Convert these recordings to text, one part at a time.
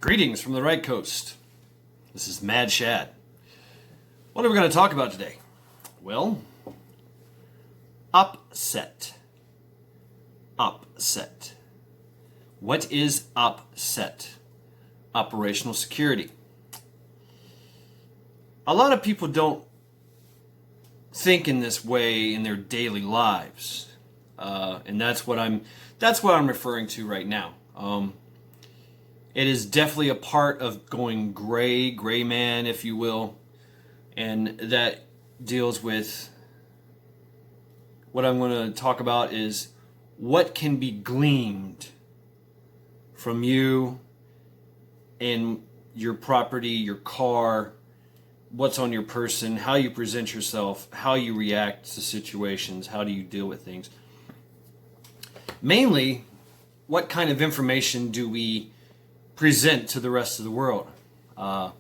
Greetings from the right coast. This is Mad Shad. What are we going to talk about today? Well, Opsec. Opsec. What is Opsec? Operational security. A lot of people don't think in this way in their daily lives, and that's what I'm referring to right now. It is definitely a part of going gray man, if you will, and that deals with what I'm going to talk about is what can be gleamed from you and your property, your car, what's on your person, how you present yourself, how you react to situations, how do you deal with things. Mainly, what kind of information do we present to the rest of the world? As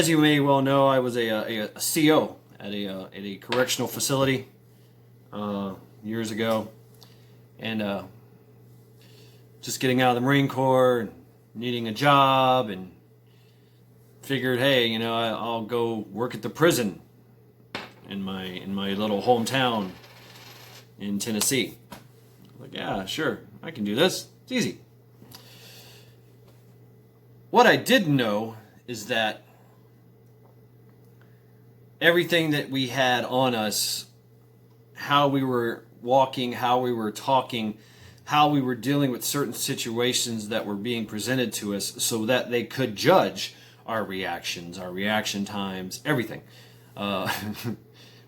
you may well know, I was a CO at a correctional facility years ago, and just getting out of the Marine Corps and needing a job, and figured, hey, I'll go work at the prison in my little hometown in Tennessee. Like, yeah, sure, I can do this. It's easy. What I didn't know is that everything that we had on us, how we were walking, how we were talking, how we were dealing with certain situations that were being presented to us so that they could judge our reactions, our reaction times, everything.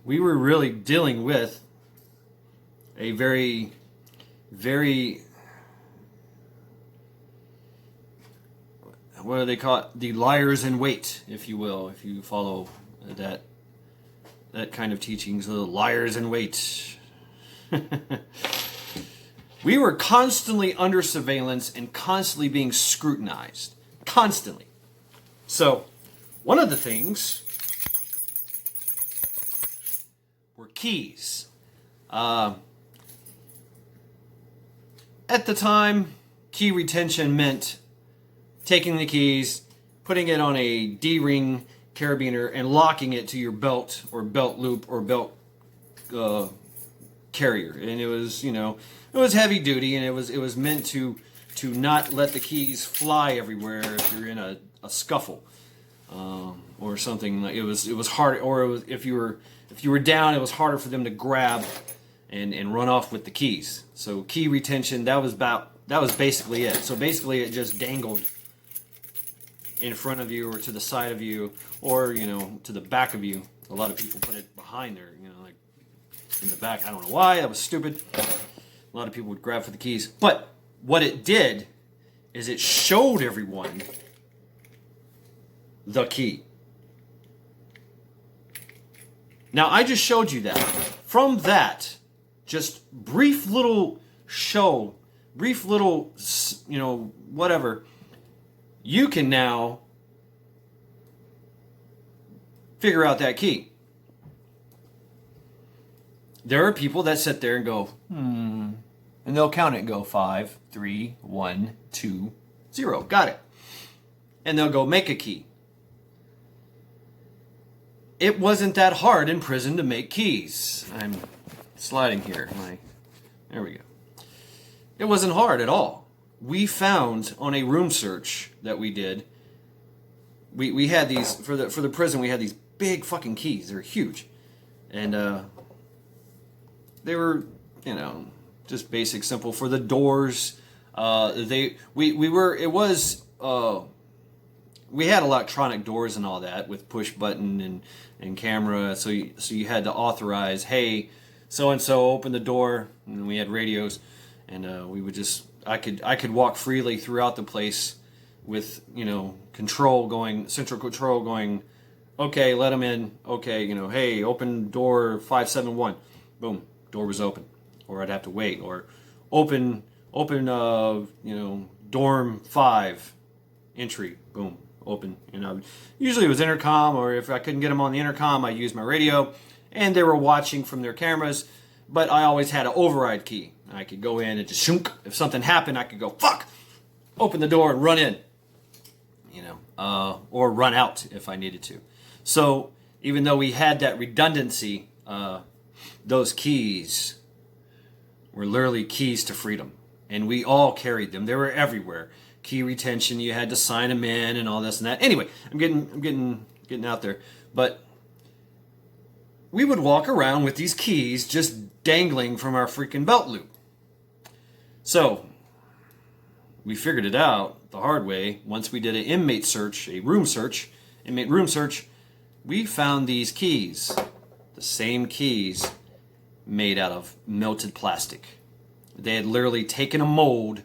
We were really dealing with a very what do they call it? The liars in wait, if you will, if you follow that kind of teachings, the liars in wait. We were constantly under surveillance and constantly being scrutinized. Constantly. So, one of the things were keys. At the time, key retention meant taking the keys, putting it on a D-ring carabiner, and locking it to your belt or belt loop or belt carrier. And it was, it was heavy duty, and it was meant to not let the keys fly everywhere if you're in a scuffle or something. Like it was hard, or if you were down, it was harder for them to grab and run off with the keys. So key retention, that was basically it. So basically, it just dangled in front of you or to the side of you or, to the back of you. A lot of people put it behind there, like in the back. I don't know why. That was stupid. A lot of people would grab for the keys. But what it did is it showed everyone the key. Now, I just showed you that. From that, just brief little show, brief little, whatever, you can now figure out that key. There are people that sit there and go, and they'll count it and go 5, 3, 1, 2, 0. Got it. And they'll go make a key. It wasn't that hard in prison to make keys. I'm sliding here. There we go. It wasn't hard at all. We found on a room search that we did, we had these for the prison. We had these big fucking keys. They're huge, and they were just basic, simple for the doors. We had electronic doors and all that with push button and camera. So you had to authorize, hey, so and so open the door, and we had radios, and we would just. I could walk freely throughout the place with, central control going, okay, let them in, okay, hey, open door 571, boom, door was open, or I'd have to wait, or open, dorm 5, entry, boom, open, usually it was intercom, or if I couldn't get them on the intercom, I used my radio, and they were watching from their cameras, but I always had an override key. I could go in and just shunk. If something happened, I could go, fuck! open the door and run in, or run out if I needed to. So even though we had that redundancy, those keys were literally keys to freedom, and we all carried them. They were everywhere. Key retention, you had to sign them in and all this and that. Anyway, I'm getting out there, but we would walk around with these keys just dangling from our freaking belt loop. So we figured it out the hard way. Once we did an inmate room search, we found these keys, the same keys made out of melted plastic. They had literally taken a mold,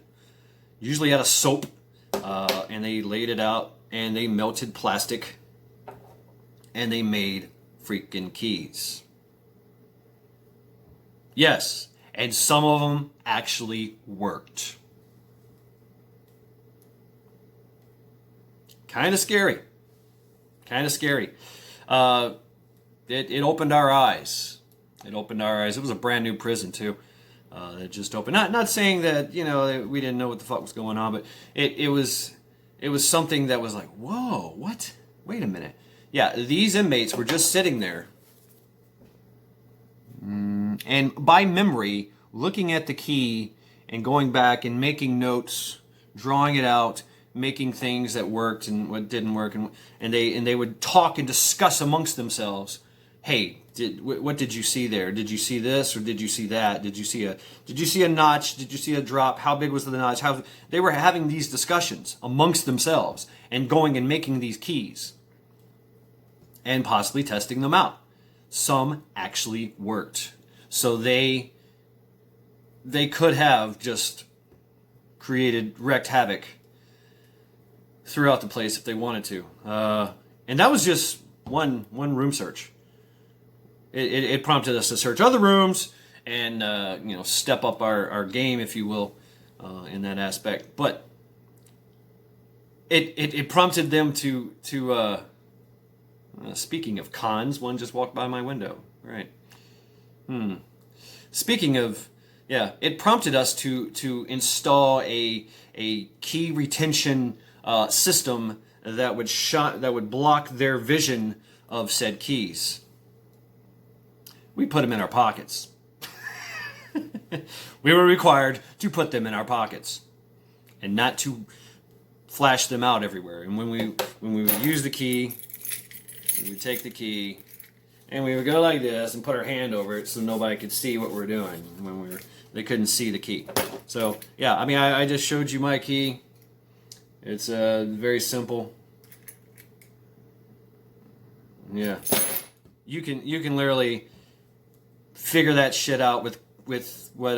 usually out of soap, and they laid it out and they melted plastic and they made freaking keys. Yes, and some of them actually worked. Kind of scary. Kind of scary. It opened our eyes. It opened our eyes. It was a brand new prison too. That just opened. Not saying that we didn't know what the fuck was going on, but it was something that was like, whoa, what? Wait a minute. Yeah, these inmates were just sitting there, and by memory, looking at the key and going back and making notes, drawing it out, making things that worked and what didn't work, and they would talk and discuss amongst themselves. Hey, what did you see there? Did you see this or did you see that? Did you see a notch? Did you see a drop? How big was the notch? They were having these discussions amongst themselves and going and making these keys and possibly testing them out. Some actually worked. So they could have just wreaked havoc throughout the place if they wanted to. And that was just one room search. It prompted us to search other rooms and step up our game, if you will, in that aspect. But it prompted them to speaking of cons, one just walked by my window. Right. Speaking of, it prompted us to install a key retention system that would block their vision of said keys. We put them in our pockets. We were required to put them in our pockets and not to flash them out everywhere. And when we would use the key, we would take the key and we would go like this and put our hand over it so nobody could see what we're doing when they couldn't see the key. So yeah, I mean, I just showed you my key. It's very simple. Yeah, you can literally figure that shit out with what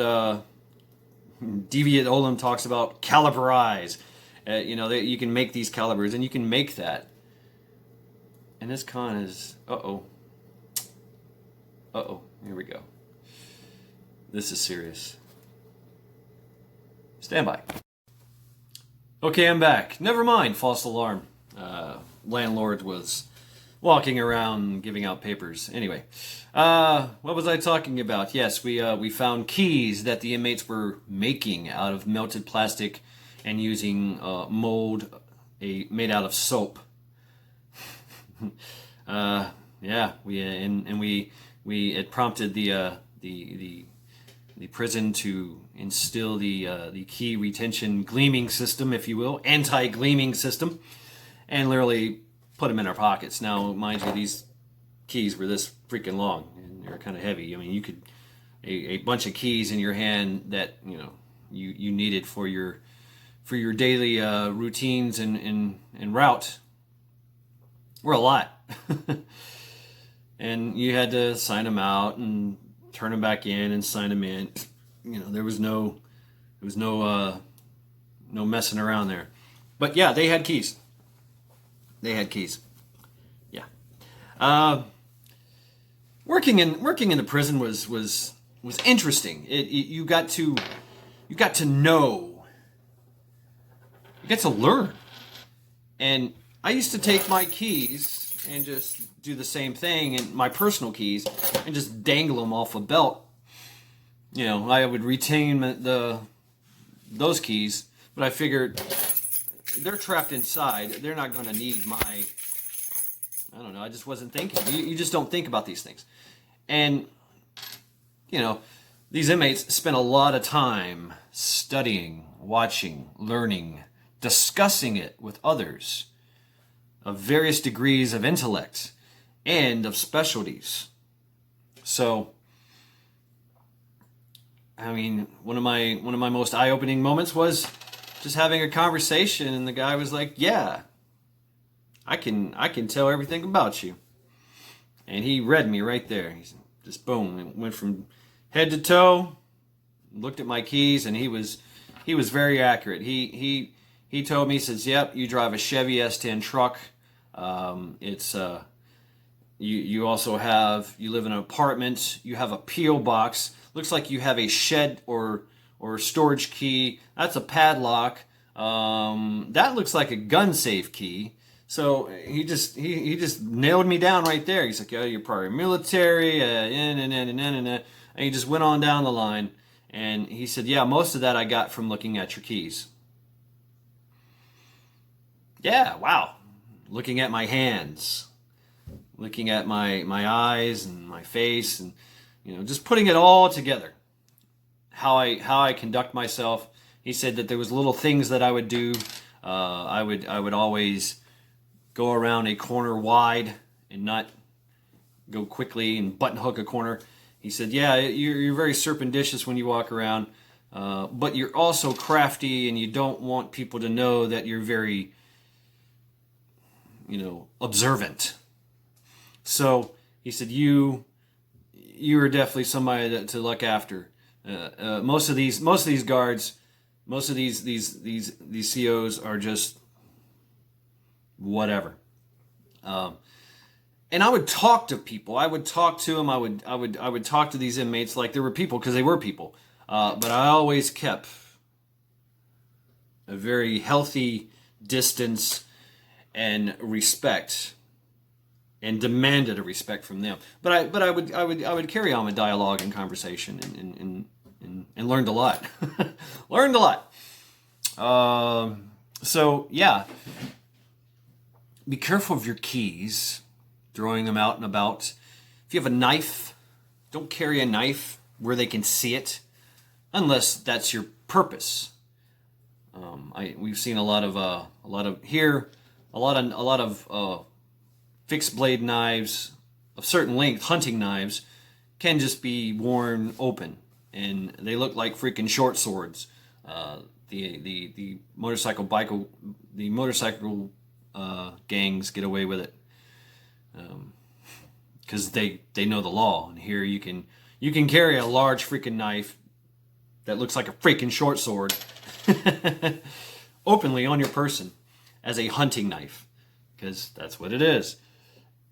Deviant Olem talks about, caliberize. You can make these calibers and you can make that. And this con is here we go. This is serious. Stand by. Okay, I'm back. Never mind, false alarm. Landlord was walking around giving out papers. Anyway, what was I talking about? Yes, we found keys that the inmates were making out of melted plastic and using mold made out of soap. It prompted the prison to instill the key retention gleaming system, if you will, anti-gleaming system, and literally put them in our pockets. Now, mind you, these keys were this freaking long and they're kind of heavy. I mean, you could a bunch of keys in your hand that you needed for your daily routines and route were a lot. And you had to sign them out and turn them back in and sign them in. There was no messing around there. But yeah, they had keys. Yeah. Working in the prison was interesting. You got to know. You get to learn. And I used to take my keys and just do the same thing, and my personal keys, and just dangle them off a belt. I would retain those keys, but I figured they're trapped inside. They're not going to need my, I don't know, I just wasn't thinking. You just don't think about these things. And, you know, these inmates spend a lot of time studying, watching, learning, discussing it with others of various degrees of intellect and of specialties. So, I mean, one of my most eye-opening moments was just having a conversation, and the guy was like, "Yeah, I can tell everything about you," and he read me right there. He's just boom, it went from head to toe. Looked at my keys, and he was very accurate. He told me, he says, "Yep, you drive a Chevy S10 truck. It's you also have, you live in an apartment. You have a P.O. box. Looks like you have a shed or storage key. That's a padlock. That looks like a gun safe key." So he just nailed me down right there. He's like, "Oh, you're probably military, and he just went on down the line. And he said, "Yeah, most of that I got from looking at your keys." Yeah, wow. Looking at my hands, looking at my eyes and my face, and just putting it all together. How I conduct myself. He said that there was little things that I would do. I would always go around a corner wide and not go quickly and button hook a corner. He said, "Yeah, you're very serpentitious when you walk around, but you're also crafty, and you don't want people to know that you're very, observant." So he said, "You are definitely somebody to look after. Most of these guards, most of these COs are just whatever." And I would talk to people. I would talk to them. I would talk to these inmates like they were people, because they were people. But I always kept a very healthy distance and respect, and demanded a respect from them. But I would carry on with dialogue and conversation, and learned a lot. Learned a lot. So yeah, be careful of your keys. Throwing them out and about. If you have a knife, don't carry a knife where they can see it, unless that's your purpose. We've seen a lot of fixed blade knives of certain length, hunting knives, can just be worn open, and they look like freaking short swords. The motorcycle gangs get away with it. Because they know the law, and here you can carry a large freaking knife that looks like a freaking short sword openly on your person as a hunting knife, because that's what it is.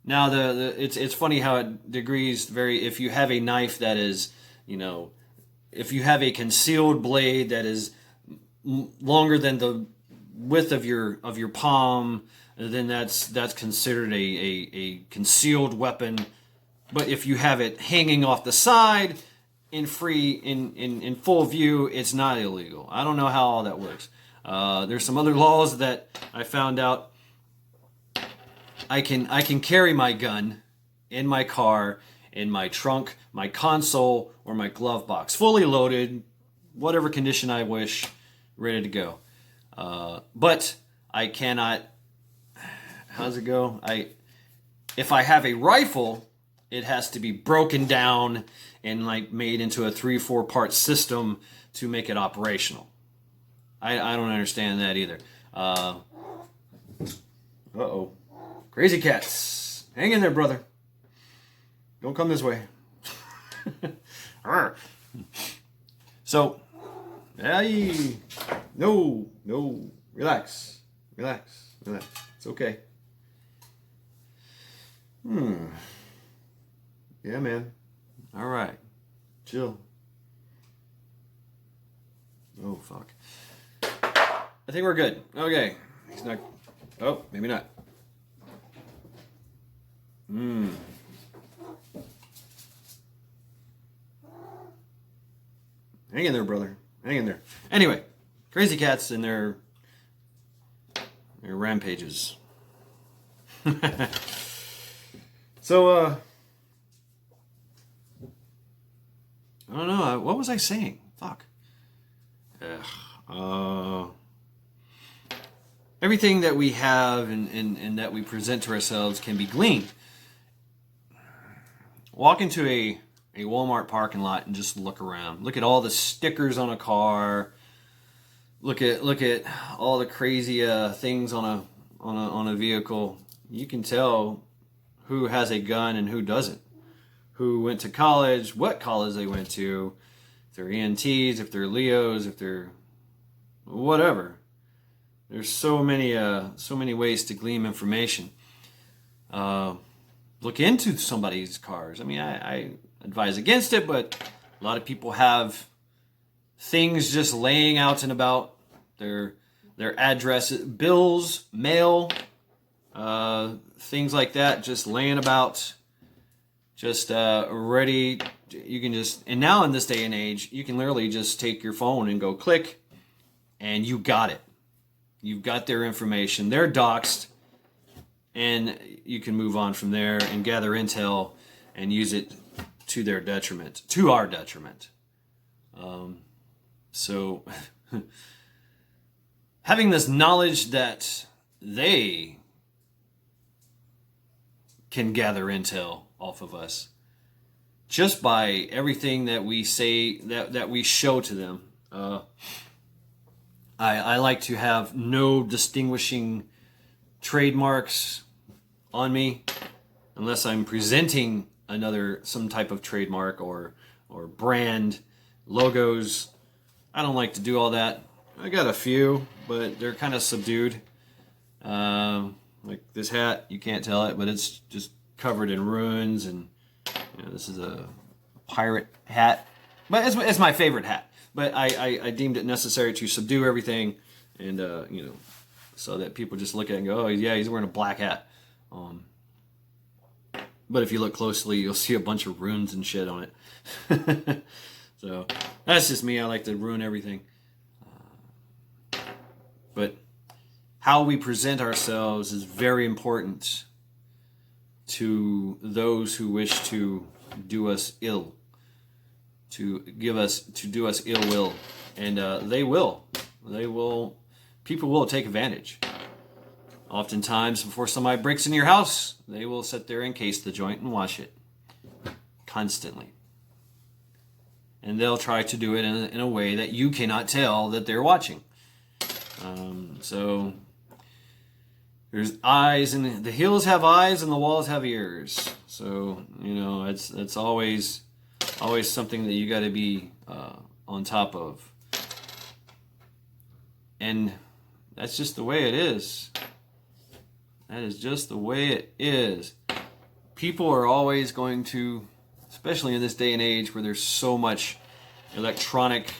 Now it's funny how it degrees very. If you have a knife that is, if you have a concealed blade that is longer than the width of your palm, then that's considered a concealed weapon. But if you have it hanging off the side in full view, it's not illegal. I don't know how all that works. There's some other laws that I found out. I can carry my gun in my car, in my trunk, my console, or my glove box, fully loaded, whatever condition I wish, ready to go. But I cannot. How's it go? If I have a rifle, it has to be broken down and made into a 3-4 part system to make it operational. I don't understand that either. Uh-oh. Crazy cats. Hang in there, brother. Don't come this way. So, no, relax. It's okay. Yeah, man. All right. Chill. Oh, fuck. I think we're good. Okay. He's not. Oh, maybe not. Hang in there, brother. Hang in there. Anyway, crazy cats and their your rampages. So, I don't know. What was I saying? Fuck. Everything that we have and that we present to ourselves can be gleaned. Walk into a Walmart parking lot and just look around. Look at all the stickers on a car. Look at all the crazy things on a vehicle. You can tell who has a gun and who doesn't. Who went to college, what college they went to, if they're ENTs, if they're Leos, if they're whatever. There's so many ways to glean information. Look into somebody's cars. I mean, I advise against it, but a lot of people have things just laying out and about, their address, bills, mail, things like that, just laying about, just ready. You can just, and now in this day and age, you can literally just take your phone and go click, and you got it. You've got their information. They're doxed, and you can move on from there and gather intel and use it to their detriment, to our detriment. So having this knowledge that they can gather intel off of us just by everything that we say, that we show to them. I like to have no distinguishing trademarks on me unless I'm presenting some type of trademark or brand logos. I don't like to do all that. I got a few, but they're kind of subdued. Like this hat, you can't tell it, but it's just covered in ruins, and this is a pirate hat, but it's my favorite hat. But I deemed it necessary to subdue everything, and so that people just look at it and go, oh yeah, he's wearing a black hat. But if you look closely, you'll see a bunch of runes and shit on it. So that's just me. I like to ruin everything. But how we present ourselves is very important to those who wish to do us ill, to do us ill will, and they will. People will take advantage. Oftentimes, before somebody breaks into your house, they will sit there and case the joint and wash it constantly. And they'll try to do it in a way that you cannot tell that they're watching. So there's eyes, and the hills have eyes, and the walls have ears. So it's always something that you got to be on top of. And that's just the way it is. That is just the way it is. People are always going to, especially in this day and age where there's so much electronic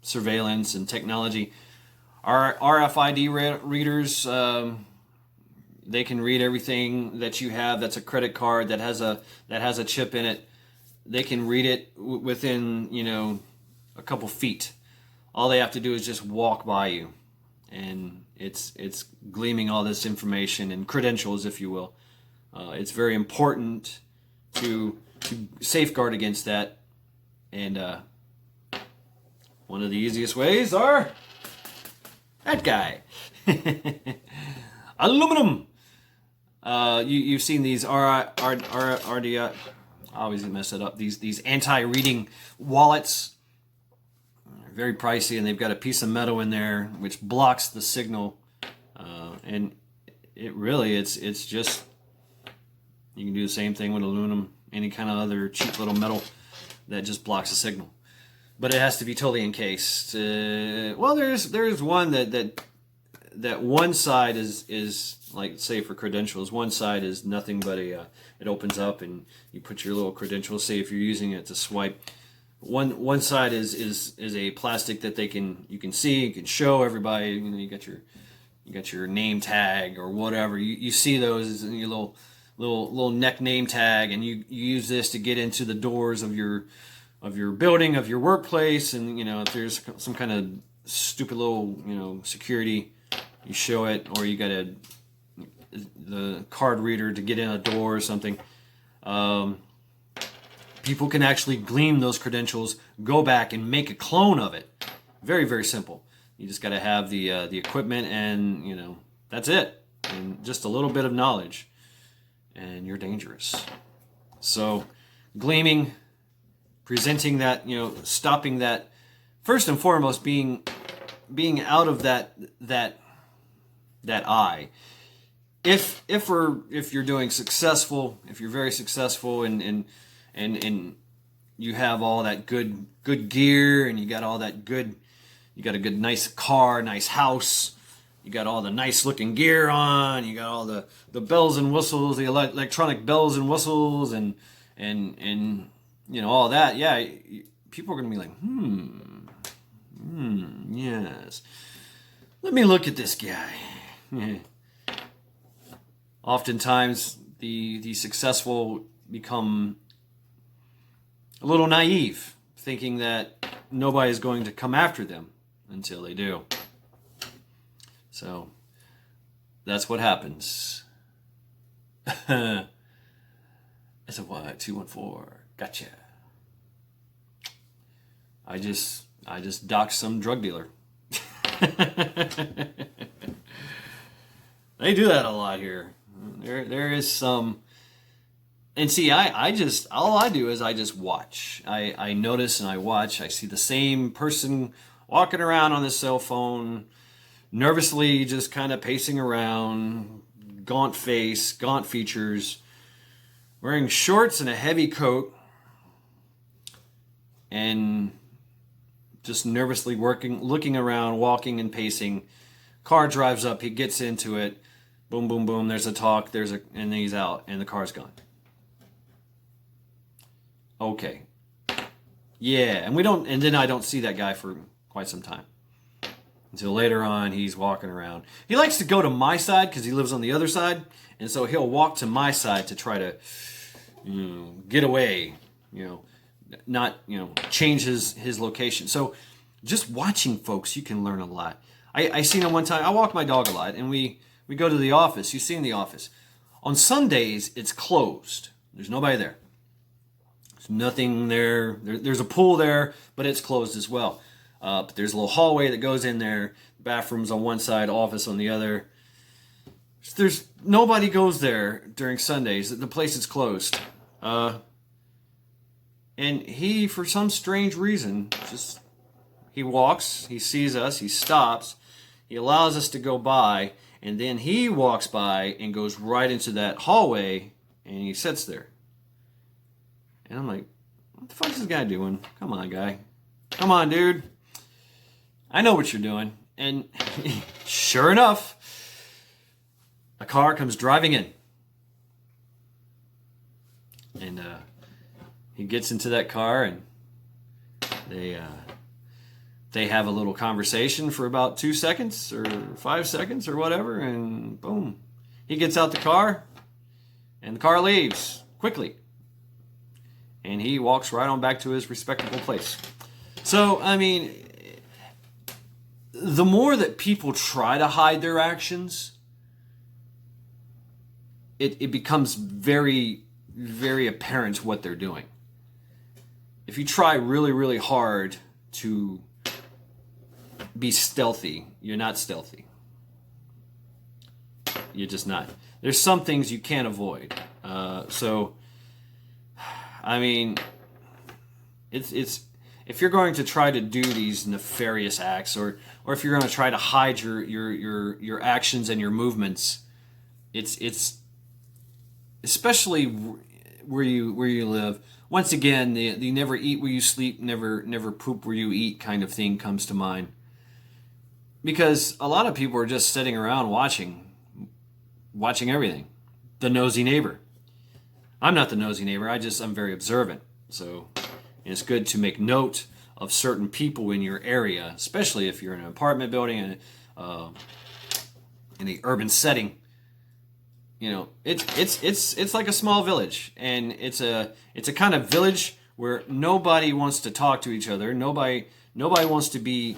surveillance and technology. Our RFID readers, they can read everything that you have. That's a credit card that has a chip in it. They can read it within a couple feet. All they have to do is just walk by you, and it's gleaming all this information and credentials, if you will. It's very important to safeguard against that, and one of the easiest ways are that guy, aluminum. You've seen these RDI. I always mess it up. These anti-reading wallets. Very pricey, and they've got a piece of metal in there which blocks the signal, and it's just, you can do the same thing with aluminum, any kind of other cheap little metal that just blocks the signal, but it has to be totally encased. Well, there's one that one side is like, say for credentials, one side is nothing but it opens up and you put your little credentials, say if you're using it to swipe. One side is a plastic that you can see, you can show everybody. You got your name tag or whatever. You see those in your little neck name tag, and you use this to get into the doors of your your building, of your workplace, and if there's some kind of stupid little security, you show it, or you got the card reader to get in a door or something. People can actually gleam those credentials, go back and make a clone of it. Very, very simple. You just got to have the equipment, and that's it, and just a little bit of knowledge, and you're dangerous. So, gleaming, presenting that, stopping that, first and foremost, being out of that eye. If you're doing successful, if you're very successful, and you have all that good gear, and you got all that good, you got a good nice car, nice house, you got all the nice looking gear on, you got all the bells and whistles, the electronic bells and whistles, and all that. Yeah, people are gonna be like, yes, let me look at this guy. Oftentimes, the successful become a little naive, thinking that nobody's going to come after them until they do. So, that's what happens. It's a what? 214. Gotcha. I just doxed some drug dealer. They do that a lot here. There is some, and see, all I do is I just watch. I notice and I watch. I see the same person walking around on the cell phone, nervously just kind of pacing around, gaunt face, gaunt features, wearing shorts and a heavy coat, and just nervously looking around, walking and pacing. Car drives up, he gets into it, boom, boom, boom, there's a talk, and then he's out, and the car's gone. Okay. Yeah, and then I don't see that guy for quite some time. Until later on, he's walking around. He likes to go to my side because he lives on the other side, and so he'll walk to my side to try to, get away, not, change his location. So just watching folks, you can learn a lot. I seen him one time. I walk my dog a lot, and we go to the office. You see in the office. On Sundays, it's closed. There's nobody there. There's nothing there. There's a pool there, but it's closed as well. But there's a little hallway that goes in there. Bathrooms on one side, office on the other. There's nobody goes there during Sundays. The place is closed. And he, for some strange reason, he walks, he sees us, he stops, he allows us to go by, and then he walks by and goes right into that hallway, and he sits there. And I'm like, what the fuck is this guy doing? Come on, guy. Come on, dude. I know what you're doing. And sure enough, a car comes driving in. And he gets into that car, and they have a little conversation for about 2 seconds or 5 seconds or whatever, and boom. He gets out the car, and the car leaves quickly. And he walks right on back to his respectable place. So, I mean, the more that people try to hide their actions, it becomes very, very apparent what they're doing. If you try really, really hard to be stealthy, you're not stealthy. You're just not. There's some things you can't avoid. So, I mean, it's if you're going to try to do these nefarious acts, or if you're going to try to hide your actions and your movements, it's especially where you live. Once again, the never eat where you sleep, never poop where you eat kind of thing comes to mind. Because a lot of people are just sitting around watching everything. The nosy neighbor. I'm not the nosy neighbor. I'm very observant. So it's good to make note of certain people in your area, especially if you're in an apartment building and in the urban setting. It's like a small village, and it's a kind of village where nobody wants to talk to each other. Nobody wants to be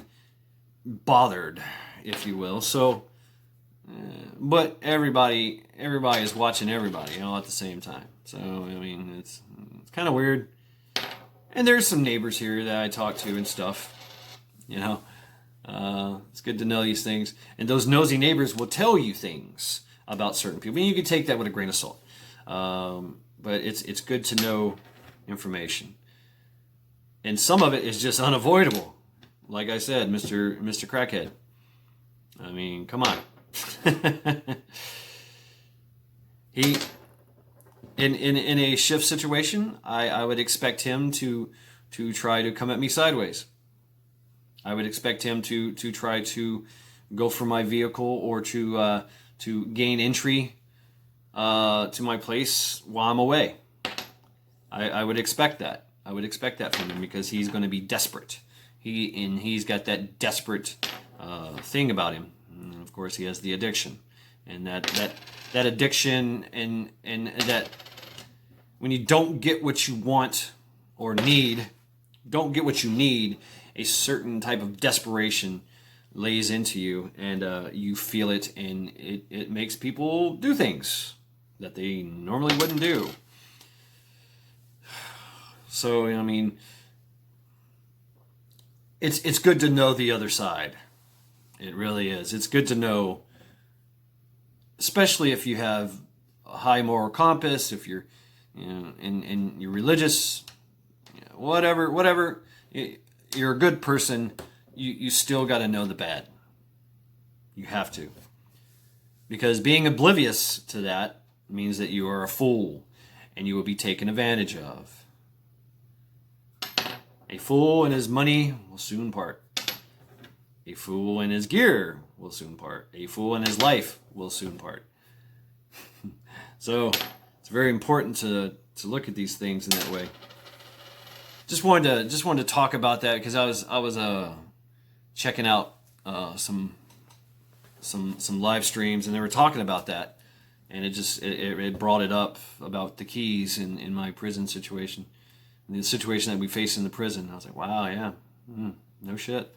bothered, if you will. So, but everybody is watching everybody, at the same time. So I mean, it's kind of weird. And there's some neighbors here that I talk to and stuff. It's good to know these things. And those nosy neighbors will tell you things about certain people. I mean, you can take that with a grain of salt. But it's good to know information. And some of it is just unavoidable. Like I said, Mr. Crackhead. I mean, come on. He in a shift situation, I would expect him to try to come at me sideways. I would expect him to try to go for my vehicle or to gain entry to my place while I'm away. I would expect that. I would expect that from him because he's going to be desperate. He's got that desperate thing about him. And of course, he has the addiction, and that addiction and that when you don't get what you want or need, a certain type of desperation lays into you, and you feel it, and it makes people do things that they normally wouldn't do. So, I mean, it's good to know the other side. It really is. It's good to know, especially if you have a high moral compass, if you're, and you're religious, whatever, you're a good person, you still got to know the bad. You have to. Because being oblivious to that means that you are a fool and you will be taken advantage of. A fool and his money will soon part. A fool and his gear will soon part. A fool and his life will soon part. So it's very important to look at these things in that way. Just wanted to talk about that because I was checking out some live streams, and they were talking about that, and it brought it up about the keys in my prison situation, and the situation that we face in the prison. I was like, wow, yeah, no shit.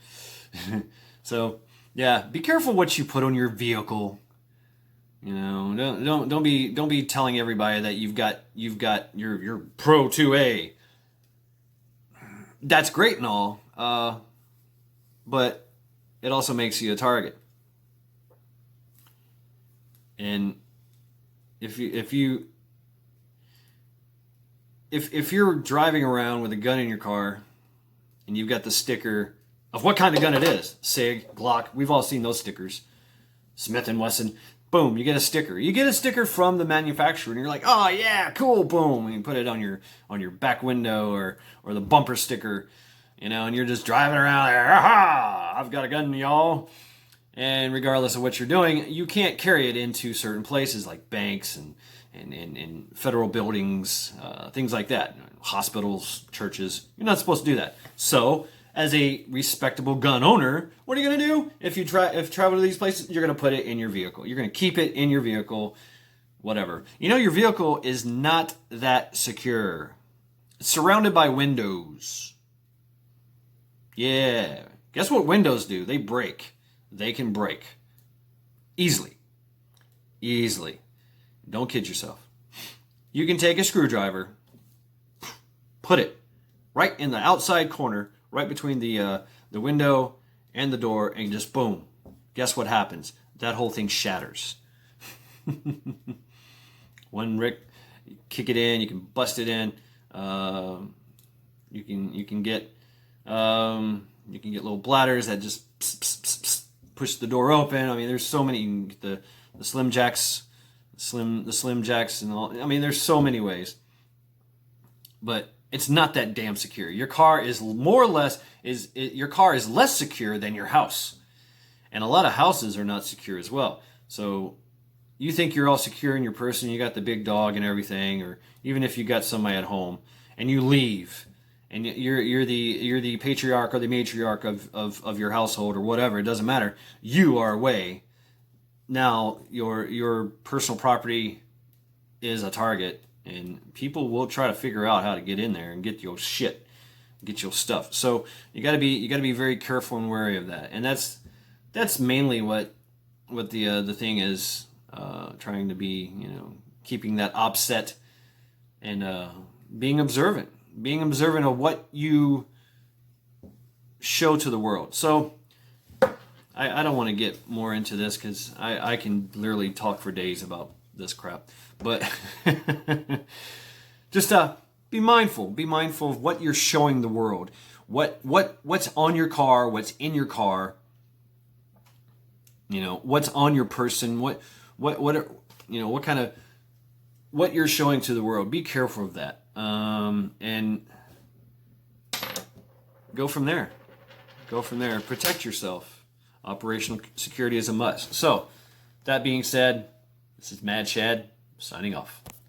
So yeah, be careful what you put on your vehicle. Don't be telling everybody that you've got your Pro 2A. That's great and all, but it also makes you a target. And if you're driving around with a gun in your car and you've got the sticker of what kind of gun it is, SIG, Glock, we've all seen those stickers, Smith & Wesson, boom, you get a sticker. You get a sticker from the manufacturer and you're like, oh yeah, cool, boom, and you put it on your back window or the bumper sticker, and you're just driving around there, aha, I've got a gun, y'all. And regardless of what you're doing, you can't carry it into certain places like banks and federal buildings, things like that, hospitals, churches. You're not supposed to do that. So, as a respectable gun owner, what are you going to do? If you travel to these places, you're going to put it in your vehicle. You're going to keep it in your vehicle, whatever. Your vehicle is not that secure. It's surrounded by windows. Yeah. Guess what windows do? They break. They can break. Easily. Don't kid yourself. You can take a screwdriver, put it right in the outside corner, right between the window and the door, and just boom. Guess what happens? That whole thing shatters. One rick, you kick it in, you can bust it in. You can get little bladders that just push the door open. I mean, there's so many. You can get the slim jacks, the slim jacks, and all. I mean, there's so many ways. But it's not that damn secure. Your car is less secure than your house, and a lot of houses are not secure as well. So you think you're all secure in your person, you got the big dog and everything, or even if you got somebody at home and you leave, and you're the patriarch or the matriarch of your household or whatever, it doesn't matter. You are away. Now your personal property is a target. and people will try to figure out how to get in there and get your shit, get your stuff. So you got to be very careful and wary of that. And that's mainly what the thing is, trying to be, keeping that Opsec and being observant of what you show to the world. So I don't want to get more into this because I can literally talk for days about this crap. But just be mindful of what you're showing the world. What's on your car, what's in your car, what's on your person, what kind of, what you're showing to the world. Be careful of that. And go from there. Protect yourself. Operational security is a must. So, that being said, this is Mad Shad signing off.